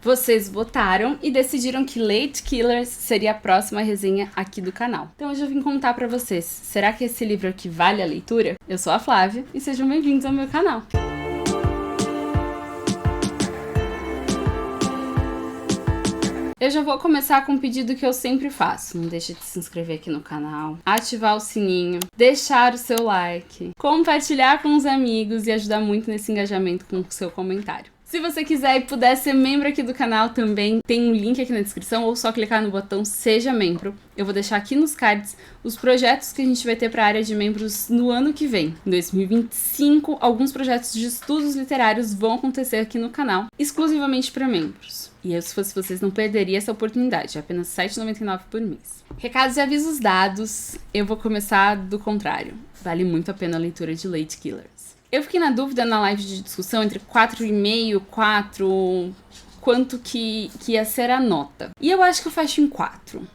Vocês votaram e decidiram que Late Killers seria a próxima resenha aqui do canal. Então hoje eu vim contar pra vocês, será que esse livro aqui vale a leitura? Eu sou a Flávia e sejam bem-vindos ao meu canal. Eu já vou começar com um pedido que eu sempre faço. Não deixe de se inscrever aqui no canal, ativar o sininho, deixar o seu like, compartilhar com os amigos e ajudar muito nesse engajamento com o seu comentário. Se você quiser e puder ser membro aqui do canal também, tem um link aqui na descrição ou só clicar no botão Seja Membro. Eu vou deixar aqui nos cards os projetos que a gente vai ter para a área de membros no ano que vem. Em 2025, alguns projetos de estudos literários vão acontecer aqui no canal, exclusivamente para membros. E eu, se fosse vocês, não perderia essa oportunidade, é apenas R$ 7,99 por mês. Recados e avisos dados, eu vou começar do contrário. Vale muito a pena a leitura de Late Killers. Eu fiquei na dúvida na live de discussão entre 4,5, 4, quanto que ia ser a nota. E eu acho que eu fecho em 4.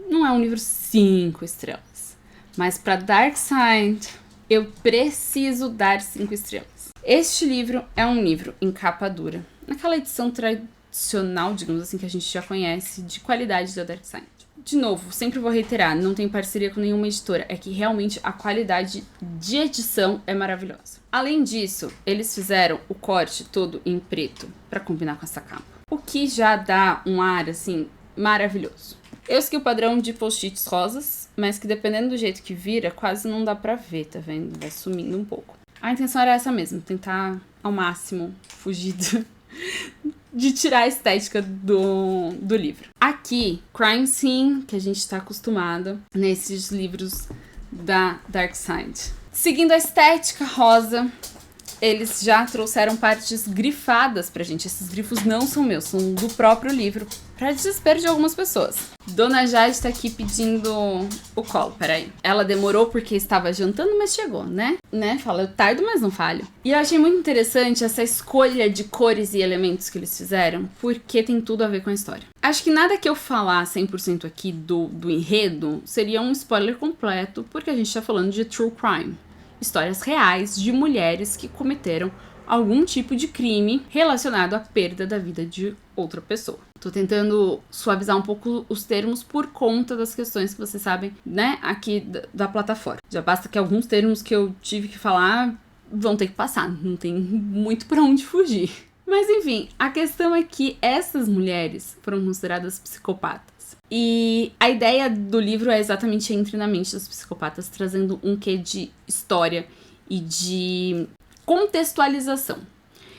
Não é um livro 5 estrelas. Mas para Dark Side, eu preciso dar 5 estrelas. Este livro é um livro em capa dura. Naquela edição tradicional, digamos assim, que a gente já conhece, de qualidade da Dark Side. De novo, sempre vou reiterar, não tenho parceria com nenhuma editora, é que realmente a qualidade de edição é maravilhosa. Além disso, eles fizeram o corte todo em preto para combinar com essa capa, o que já dá um ar, assim, maravilhoso. Eu segui o padrão de post-its rosas, mas que dependendo do jeito que vira, quase não dá pra ver, tá vendo? Vai sumindo um pouco. A intenção era essa mesmo, tentar ao máximo fugir de tirar a estética do livro. Aqui, Crime Scene, que a gente tá acostumado nesses livros da Dark Side. Seguindo a estética rosa, eles já trouxeram partes grifadas pra gente. Esses grifos não são meus, são do próprio livro, pra desespero de algumas pessoas. Dona Jade tá aqui pedindo o colo, peraí. Ela demorou porque estava jantando, mas chegou, né? Fala, eu tardo, mas não falho. E eu achei muito interessante essa escolha de cores e elementos que eles fizeram, porque tem tudo a ver com a história. Acho que nada que eu falar 100% aqui do enredo seria um spoiler completo, porque a gente tá falando de true crime. Histórias reais de mulheres que cometeram algum tipo de crime relacionado à perda da vida de outra pessoa. Tô tentando suavizar um pouco os termos por conta das questões que vocês sabem, né, aqui da plataforma. Já basta que alguns termos que eu tive que falar vão ter que passar, não tem muito pra onde fugir. Mas enfim, a questão é que essas mulheres foram consideradas psicopatas. E a ideia do livro é exatamente entrar na mente dos psicopatas, trazendo um quê de história e de contextualização.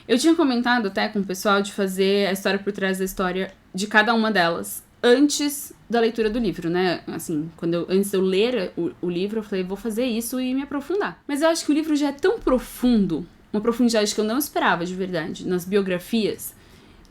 Eu tinha comentado até com o pessoal de fazer a história por trás da história de cada uma delas antes da leitura do livro, né? Assim, antes de eu ler o livro, eu falei, vou fazer isso e me aprofundar. Mas eu acho que o livro já é tão profundo, uma profundidade que eu não esperava de verdade, nas biografias,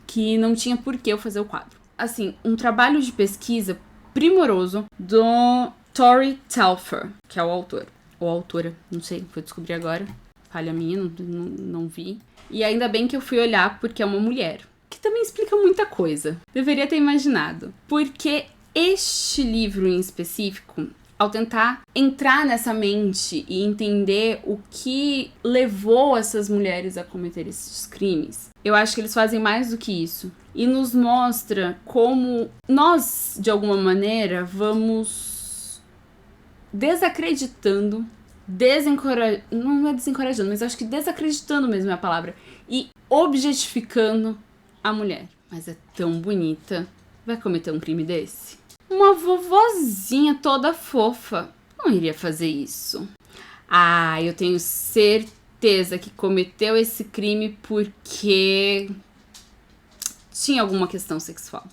que não tinha por que eu fazer o quadro. Assim, um trabalho de pesquisa primoroso do Tori Telfer, que é o autor. Ou autora, não sei, fui descobrir agora. Falha minha, não vi. E ainda bem que eu fui olhar porque é uma mulher. Que também explica muita coisa. Deveria ter imaginado. Porque este livro em específico, ao tentar entrar nessa mente e entender o que levou essas mulheres a cometer esses crimes, eu acho que eles fazem mais do que isso. E nos mostra como nós, de alguma maneira, vamos desacreditando, não é desencorajando, mas acho que desacreditando mesmo é a palavra, e objetificando a mulher. Mas é tão bonita, vai cometer um crime desse? Uma vovozinha toda fofa não iria fazer isso. Ah, eu tenho certeza que cometeu esse crime porque tinha alguma questão sexual.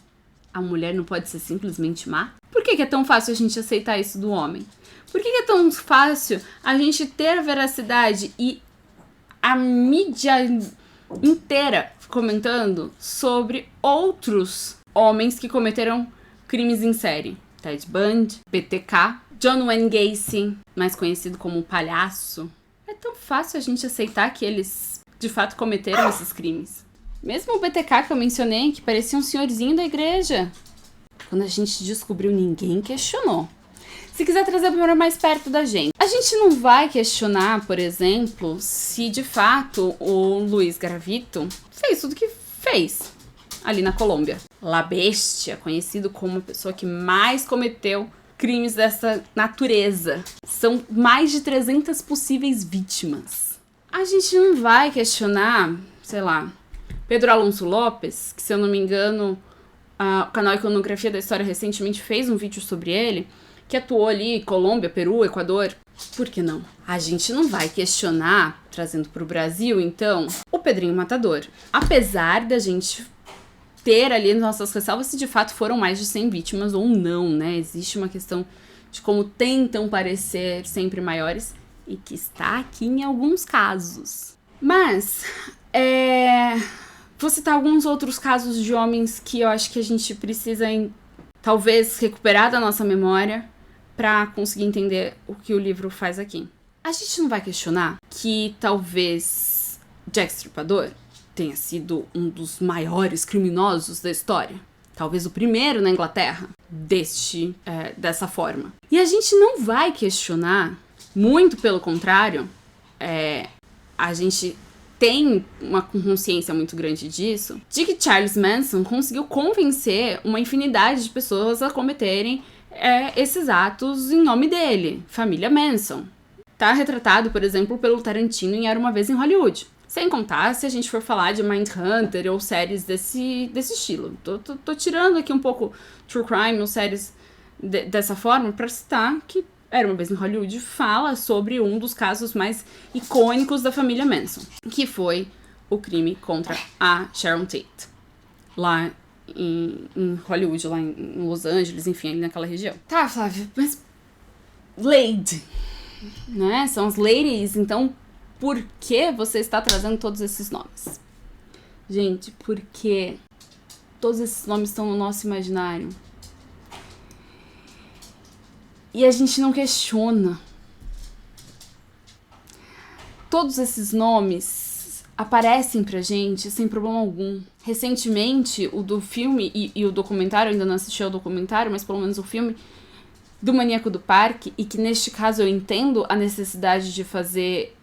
A mulher não pode ser simplesmente má? Por que é tão fácil a gente aceitar isso do homem? Por que é tão fácil a gente ter a veracidade e a mídia inteira comentando sobre outros homens que cometeram crimes em série? Ted Bundy, BTK, John Wayne Gacy, mais conhecido como Palhaço. É tão fácil a gente aceitar que eles de fato cometeram esses crimes. Mesmo o BTK que eu mencionei, que parecia um senhorzinho da igreja. Quando a gente descobriu, ninguém questionou. Se quiser trazer para mais perto da gente, a gente não vai questionar, por exemplo, se de fato o Luiz Garavito fez tudo que fez. ali na Colômbia. La Bestia, conhecido como a pessoa que mais cometeu crimes dessa natureza. São mais de 300 possíveis vítimas. A gente não vai questionar, sei lá, Pedro Alonso Lopes, que, se eu não me engano, o canal Iconografia da História recentemente fez um vídeo sobre ele, que atuou ali em Colômbia, Peru, Equador. Por que não? A gente não vai questionar, trazendo para o Brasil, então, o Pedrinho Matador. Apesar da gente ter ali nossas ressalvas se de fato foram mais de 100 vítimas ou não, né? Existe uma questão de como tentam parecer sempre maiores e que está aqui em alguns casos. Mas, vou citar alguns outros casos de homens que eu acho que a gente precisa, talvez, recuperar da nossa memória para conseguir entender o que o livro faz aqui. A gente não vai questionar que talvez Jack Stripador tenha sido um dos maiores criminosos da história. Talvez o primeiro na Inglaterra dessa forma. E a gente não vai questionar, muito pelo contrário, a gente tem uma consciência muito grande disso, de que Charles Manson conseguiu convencer uma infinidade de pessoas a cometerem esses atos em nome dele. Família Manson. Tá retratado, por exemplo, pelo Tarantino em Era Uma Vez em Hollywood. Sem contar se a gente for falar de Mindhunter ou séries desse estilo. Tô tirando aqui um pouco True Crime ou séries dessa forma pra citar que Era Uma Vez em Hollywood fala sobre um dos casos mais icônicos da família Manson, que foi o crime contra a Sharon Tate, lá em Hollywood, lá em Los Angeles, enfim, ali naquela região. Tá, Flávia, mas Lady, né? São as ladies, então por que você está trazendo todos esses nomes? Gente, porque todos esses nomes estão no nosso imaginário. E a gente não questiona. Todos esses nomes aparecem pra gente sem problema algum. Recentemente, o do filme e o documentário, ainda não assisti ao documentário, mas pelo menos o filme do Maníaco do Parque, e que neste caso eu entendo a necessidade de fazer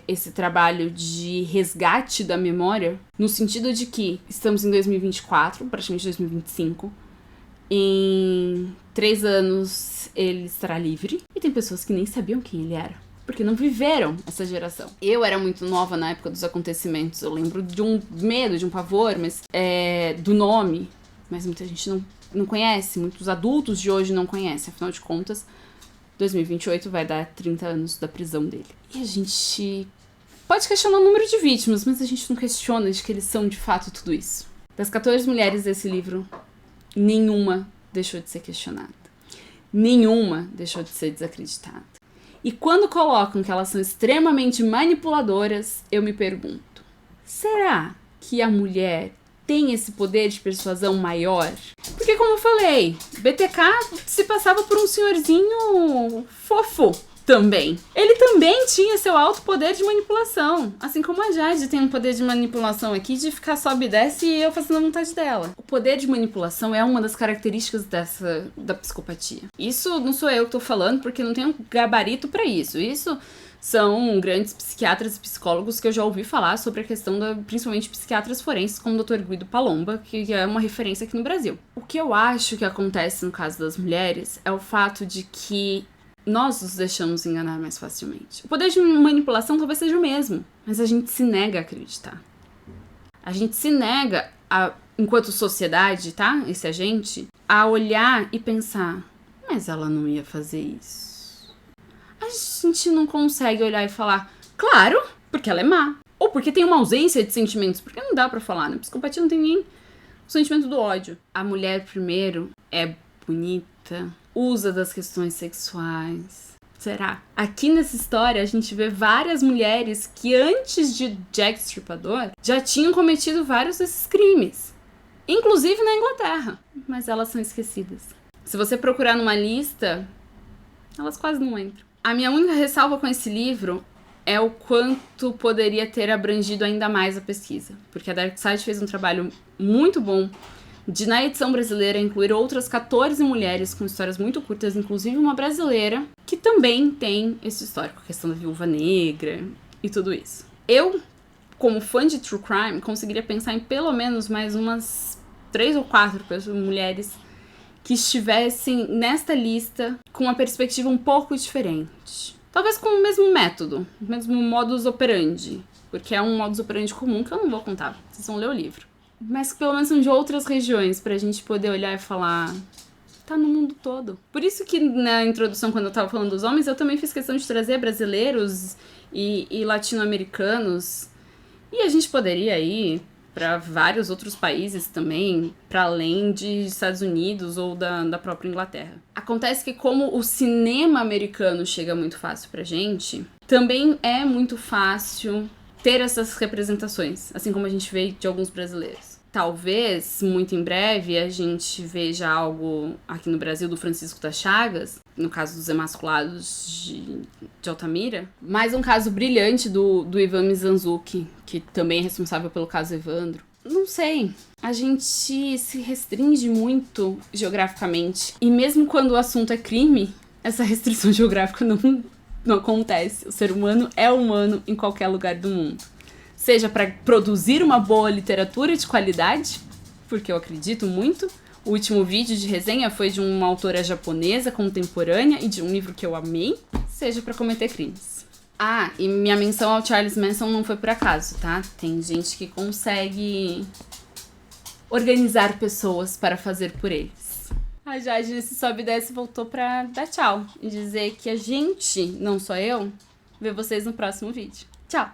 esse trabalho de resgate da memória, no sentido de que estamos em 2024, praticamente 2025, em 3 anos ele estará livre, e tem pessoas que nem sabiam quem ele era, porque não viveram essa geração. Eu era muito nova na época dos acontecimentos, eu lembro de um medo, de um pavor, mas do nome, mas muita gente não conhece, muitos adultos de hoje não conhecem, afinal de contas, 2028 vai dar 30 anos da prisão dele. E a gente pode questionar o número de vítimas, mas a gente não questiona de que eles são de fato tudo isso. Das 14 mulheres desse livro, nenhuma deixou de ser questionada. Nenhuma deixou de ser desacreditada. E quando colocam que elas são extremamente manipuladoras, eu me pergunto, será que a mulher tem esse poder de persuasão maior? Porque, como eu falei, BTK se passava por um senhorzinho fofo também. Ele também tinha seu alto poder de manipulação. Assim como a Jade tem um poder de manipulação aqui de ficar sobe e desce e eu fazendo a vontade dela. O poder de manipulação é uma das características da psicopatia. Isso não sou eu que tô falando, porque não tenho gabarito pra isso. Isso são grandes psiquiatras e psicólogos que eu já ouvi falar sobre a questão principalmente psiquiatras forenses, como o Dr. Guido Palomba, que é uma referência aqui no Brasil. O que eu acho que acontece no caso das mulheres é o fato de que nós nos deixamos enganar mais facilmente. O poder de manipulação talvez seja o mesmo, mas a gente se nega a acreditar. A gente se nega, enquanto sociedade, tá? Esse agente, a olhar e pensar, mas ela não ia fazer isso. A gente não consegue olhar e falar, claro, porque ela é má. Ou porque tem uma ausência de sentimentos, porque não dá pra falar, né? Psicopatia não tem nem o sentimento do ódio. A mulher, primeiro, é bonita, usa das questões sexuais. Será? Aqui nessa história, a gente vê várias mulheres que antes de Jack Stripador já tinham cometido vários desses crimes. Inclusive na Inglaterra. Mas elas são esquecidas. Se você procurar numa lista, elas quase não entram. A minha única ressalva com esse livro é o quanto poderia ter abrangido ainda mais a pesquisa. Porque a Dark Side fez um trabalho muito bom de, na edição brasileira, incluir outras 14 mulheres com histórias muito curtas, inclusive uma brasileira, que também tem esse histórico, a questão da viúva negra e tudo isso. Eu, como fã de True Crime, conseguiria pensar em pelo menos mais umas 3 ou 4 mulheres que estivessem nesta lista com uma perspectiva um pouco diferente. Talvez com o mesmo método, o mesmo modus operandi, porque é um modus operandi comum que eu não vou contar, vocês vão ler o livro. Mas que pelo menos são de outras regiões, pra gente poder olhar e falar, tá no mundo todo. Por isso que na introdução, quando eu tava falando dos homens, eu também fiz questão de trazer brasileiros e latino-americanos. E a gente poderia ir para vários outros países também, para além de Estados Unidos ou da própria Inglaterra. Acontece que como o cinema americano chega muito fácil pra gente, também é muito fácil ter essas representações, assim como a gente vê de alguns brasileiros. Talvez, muito em breve, a gente veja algo aqui no Brasil do Francisco das Chagas, no caso dos Emasculados de Altamira, mais um caso brilhante do Ivan Mizanzuki, que também é responsável pelo caso Evandro. Não sei, a gente se restringe muito geograficamente, e mesmo quando o assunto é crime, essa restrição geográfica não acontece. O ser humano é humano em qualquer lugar do mundo. Seja para produzir uma boa literatura de qualidade, porque eu acredito muito. O último vídeo de resenha foi de uma autora japonesa contemporânea e de um livro que eu amei. Seja para cometer crimes. Ah, e minha menção ao Charles Manson não foi por acaso, tá? Tem gente que consegue organizar pessoas para fazer por eles. A Jade, nesse sobe e desce, voltou pra dar tchau e dizer que a gente, não só eu, vê vocês no próximo vídeo. Tchau!